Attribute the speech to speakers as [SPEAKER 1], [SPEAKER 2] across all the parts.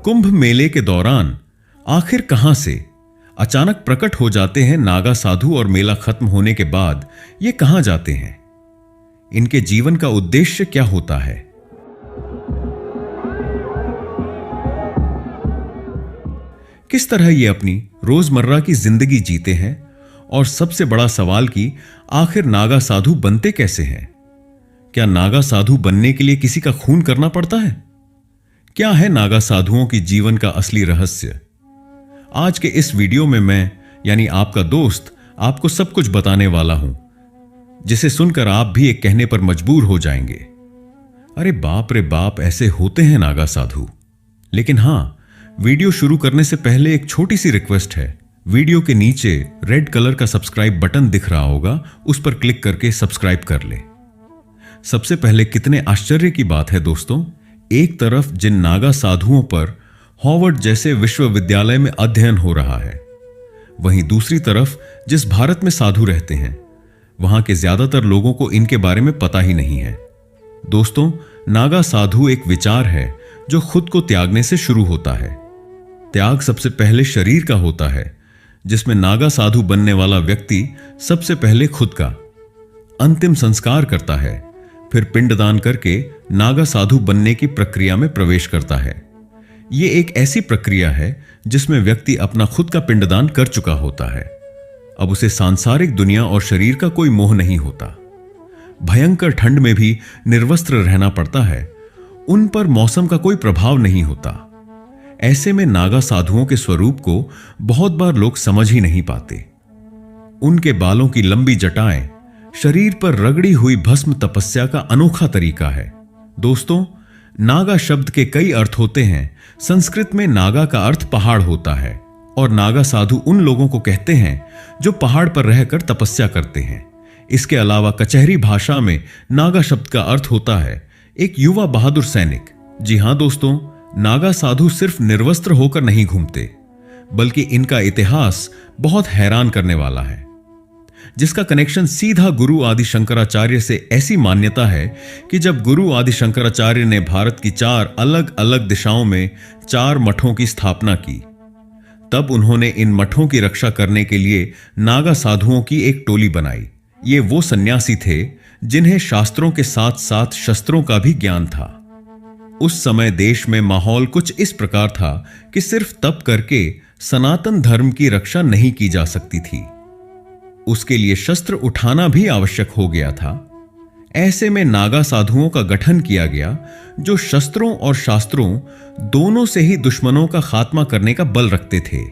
[SPEAKER 1] कुंभ मेले के दौरान आखिर कहां से अचानक प्रकट हो जाते हैं नागा साधु और मेला खत्म होने के बाद ये कहां जाते हैं? इनके जीवन का उद्देश्य क्या होता है? किस तरह ये अपनी रोजमर्रा की जिंदगी जीते हैं? और सबसे बड़ा सवाल कि आखिर नागा साधु बनते कैसे हैं? क्या नागा साधु बनने के लिए किसी का खून करना पड़ता है? क्या है नागा साधुओं की जीवन का असली रहस्य? आज के इस वीडियो में मैं यानी आपका दोस्त आपको सब कुछ बताने वाला हूं, जिसे सुनकर आप भी एक कहने पर मजबूर हो जाएंगे, अरे बाप रे बाप, ऐसे होते हैं नागा साधु। लेकिन हां, वीडियो शुरू करने से पहले एक छोटी सी रिक्वेस्ट है। वीडियो के नीचे रेड कलर का सब्सक्राइब बटन दिख रहा होगा, उस पर क्लिक करके सब्सक्राइब कर ले। सबसे पहले कितने आश्चर्य की बात है दोस्तों, एक तरफ जिन नागा साधुओं पर हॉवर्ड जैसे विश्वविद्यालय में अध्ययन हो रहा है, वहीं दूसरी तरफ जिस भारत में साधु रहते हैं, वहां के ज्यादातर लोगों को इनके बारे में पता ही नहीं है। दोस्तों, नागा साधु एक विचार है जो खुद को त्यागने से शुरू होता है। त्याग सबसे पहले शरीर का होता है, जिसमें नागा साधु बनने वाला व्यक्ति सबसे पहले खुद का अंतिम संस्कार करता है, फिर पिंडदान करके नागा साधु बनने की प्रक्रिया में प्रवेश करता है। यह एक ऐसी प्रक्रिया है जिसमें व्यक्ति अपना खुद का पिंडदान कर चुका होता है। अब उसे सांसारिक दुनिया और शरीर का कोई मोह नहीं होता। भयंकर ठंड में भी निर्वस्त्र रहना पड़ता है, उन पर मौसम का कोई प्रभाव नहीं होता। ऐसे में नागा साधुओं के स्वरूप को बहुत बार लोग समझ ही नहीं पाते। उनके बालों की लंबी जटाएं शरीर पर रगड़ी हुई भस्म तपस्या का अनोखा तरीका है। दोस्तों, नागा शब्द के कई अर्थ होते हैं। संस्कृत में नागा का अर्थ पहाड़ होता है और नागा साधु उन लोगों को कहते हैं जो पहाड़ पर रहकर तपस्या करते हैं। इसके अलावा कचहरी भाषा में नागा शब्द का अर्थ होता है एक युवा बहादुर सैनिक। जी हां दोस्तों, नागा साधु सिर्फ निर्वस्त्र होकर नहीं घूमते, बल्कि इनका इतिहास बहुत हैरान करने वाला है, जिसका कनेक्शन सीधा गुरु आदि शंकराचार्य से। ऐसी मान्यता है कि जब गुरु आदि शंकराचार्य ने भारत की 4 अलग अलग दिशाओं में 4 मठों की स्थापना की, तब उन्होंने इन मठों की रक्षा करने के लिए नागा साधुओं की एक टोली बनाई। ये वो सन्यासी थे जिन्हें शास्त्रों के साथ साथ शस्त्रों का भी ज्ञान था। उस समय देश में माहौल कुछ इस प्रकार था कि सिर्फ तप करके सनातन धर्म की रक्षा नहीं की जा सकती थी, उसके लिए शस्त्र उठाना भी आवश्यक हो गया था। ऐसे में नागा साधुओं का गठन किया गया, जो शस्त्रों और शास्त्रों दोनों से ही दुश्मनों का खात्मा करने का बल रखते थे।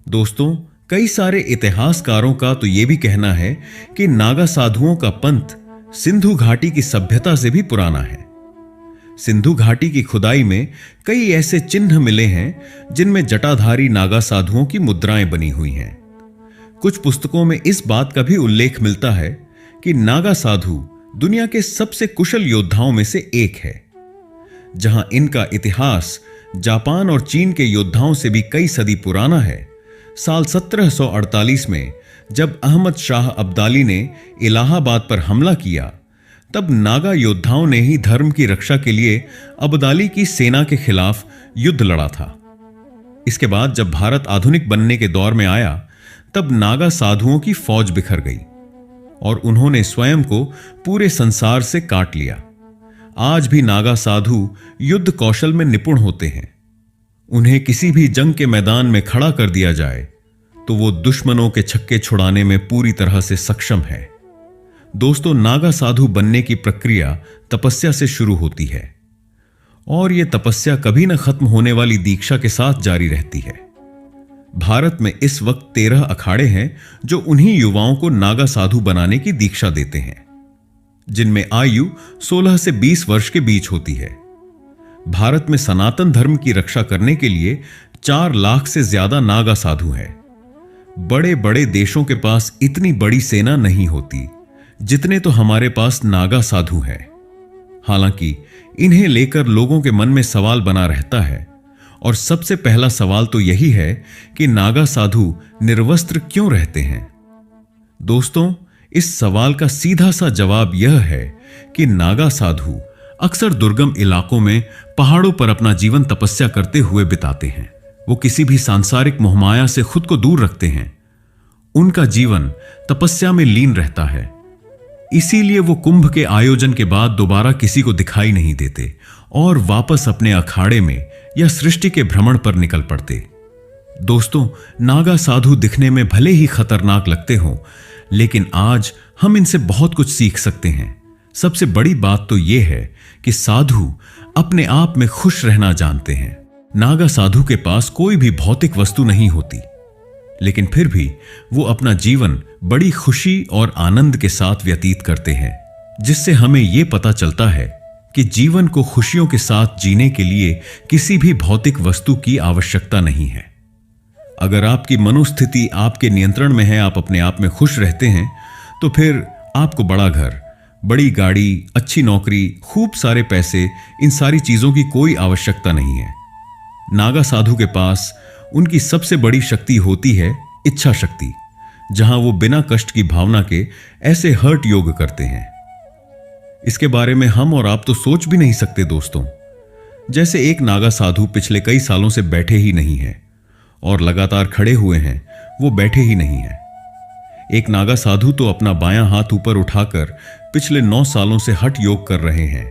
[SPEAKER 1] दोस्तों, कई सारे इतिहासकारों का तो यह भी कहना है कि नागा साधुओं का पंथ सिंधु घाटी की सभ्यता से भी पुराना है। सिंधु घाटी की खुदाई में कई ऐसे चिन्ह मिले हैं जिनमें जटाधारी नागा साधुओं की मुद्राएं बनी हुई हैं। कुछ पुस्तकों में इस बात का भी उल्लेख मिलता है कि नागा साधु दुनिया के सबसे कुशल योद्धाओं में से एक है। जहां इनका इतिहास जापान और चीन के योद्धाओं से भी कई सदी पुराना है। साल 1748 में जब अहमद शाह अब्दाली ने इलाहाबाद पर हमला किया, तब नागा योद्धाओं ने ही धर्म की रक्षा के लिए अब्दाली की सेना के खिलाफ युद्ध लड़ा था। इसके बाद जब भारत आधुनिक बनने के दौर में आया, तब नागा साधुओं की फौज बिखर गई और उन्होंने स्वयं को पूरे संसार से काट लिया। आज भी नागा साधु युद्ध कौशल में निपुण होते हैं। उन्हें किसी भी जंग के मैदान में खड़ा कर दिया जाए तो वो दुश्मनों के छक्के छुड़ाने में पूरी तरह से सक्षम है। दोस्तों, नागा साधु बनने की प्रक्रिया तपस्या से शुरू होती है और यह तपस्या कभी न खत्म होने वाली दीक्षा के साथ जारी रहती है। भारत में इस वक्त 13 अखाड़े हैं जो उन्हीं युवाओं को नागा साधु बनाने की दीक्षा देते हैं, जिनमें आयु 16 से 20 वर्ष के बीच होती है। भारत में सनातन धर्म की रक्षा करने के लिए 4 लाख से ज्यादा नागा साधु हैं। बड़े बड़े देशों के पास इतनी बड़ी सेना नहीं होती जितने तो हमारे पास नागा साधु हैं। हालांकि इन्हें लेकर लोगों के मन में सवाल बना रहता है, और सबसे पहला सवाल तो यही है कि नागा साधु निर्वस्त्र क्यों रहते हैं। दोस्तों, इस सवाल का सीधा सा जवाब यह है कि नागा साधु अक्सर दुर्गम इलाकों में पहाड़ों पर अपना जीवन तपस्या करते हुए बिताते हैं। वो किसी भी सांसारिक मोहमाया से खुद को दूर रखते हैं। उनका जीवन तपस्या में लीन रहता है। इसीलिए वो कुंभ के आयोजन के बाद दोबारा किसी को दिखाई नहीं देते और वापस अपने अखाड़े में या सृष्टि के भ्रमण पर निकल पड़ते। दोस्तों, नागा साधु दिखने में भले ही खतरनाक लगते हों, लेकिन आज हम इनसे बहुत कुछ सीख सकते हैं। सबसे बड़ी बात तो यह है कि साधु अपने आप में खुश रहना जानते हैं। नागा साधु के पास कोई भी भौतिक वस्तु नहीं होती, लेकिन फिर भी वो अपना जीवन बड़ी खुशी और आनंद के साथ व्यतीत करते हैं, जिससे हमें यह पता चलता है कि जीवन को खुशियों के साथ जीने के लिए किसी भी भौतिक वस्तु की आवश्यकता नहीं है। अगर आपकी मनोस्थिति आपके नियंत्रण में है, आप अपने आप में खुश रहते हैं, तो फिर आपको बड़ा घर, बड़ी गाड़ी, अच्छी नौकरी, खूब सारे पैसे, इन सारी चीजों की कोई आवश्यकता नहीं है। नागा साधु के पास उनकी सबसे बड़ी शक्ति होती है इच्छा शक्ति, जहां वो बिना कष्ट की भावना के ऐसे हर्ट योग करते हैं। इसके बारे में हम और आप तो सोच भी नहीं सकते दोस्तों। जैसे एक नागा साधु पिछले कई सालों से बैठे ही नहीं है और लगातार खड़े हुए हैं, वो बैठे ही नहीं है। एक नागा साधु तो अपना बायां हाथ ऊपर उठाकर पिछले 9 सालों से हठ योग कर रहे हैं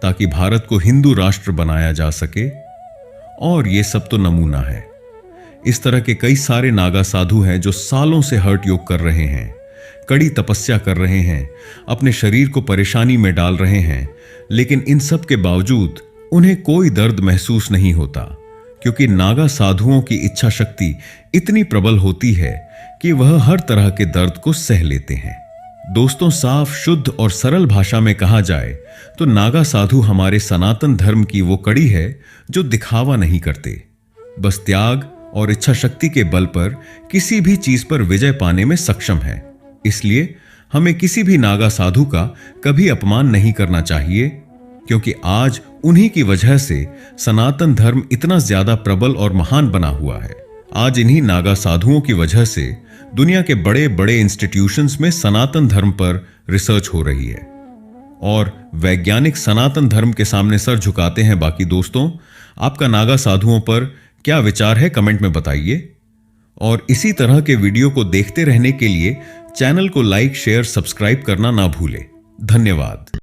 [SPEAKER 1] ताकि भारत को हिंदू राष्ट्र बनाया जा सके, और ये सब तो नमूना है। इस तरह के कई सारे नागा साधु हैं जो सालों से हठ योग कर रहे हैं, कड़ी तपस्या कर रहे हैं, अपने शरीर को परेशानी में डाल रहे हैं, लेकिन इन सब के बावजूद उन्हें कोई दर्द महसूस नहीं होता, क्योंकि नागा साधुओं की इच्छा शक्ति इतनी प्रबल होती है कि वह हर तरह के दर्द को सह लेते हैं। दोस्तों, साफ, शुद्ध और सरल भाषा में कहा जाए तो नागा साधु हमारे सनातन धर्म की वो कड़ी है जो दिखावा नहीं करते, बस त्याग और इच्छा शक्ति के बल पर किसी भी चीज पर विजय पाने में सक्षम है। इसलिए हमें किसी भी नागा साधु का कभी अपमान नहीं करना चाहिए, क्योंकि आज उन्हीं की वजह से सनातन धर्म इतना ज्यादा प्रबल और महान बना हुआ है। आज इन्हीं नागा साधुओं की वजह से दुनिया के बड़े बड़े इंस्टीट्यूशंस में सनातन धर्म पर रिसर्च हो रही है और वैज्ञानिक सनातन धर्म के सामने सर झुकाते हैं। बाकी दोस्तों, आपका नागा साधुओं पर क्या विचार है, कमेंट में बताइए। और इसी तरह के वीडियो को देखते रहने के लिए चैनल को लाइक, शेयर, सब्सक्राइब करना ना भूलें। धन्यवाद।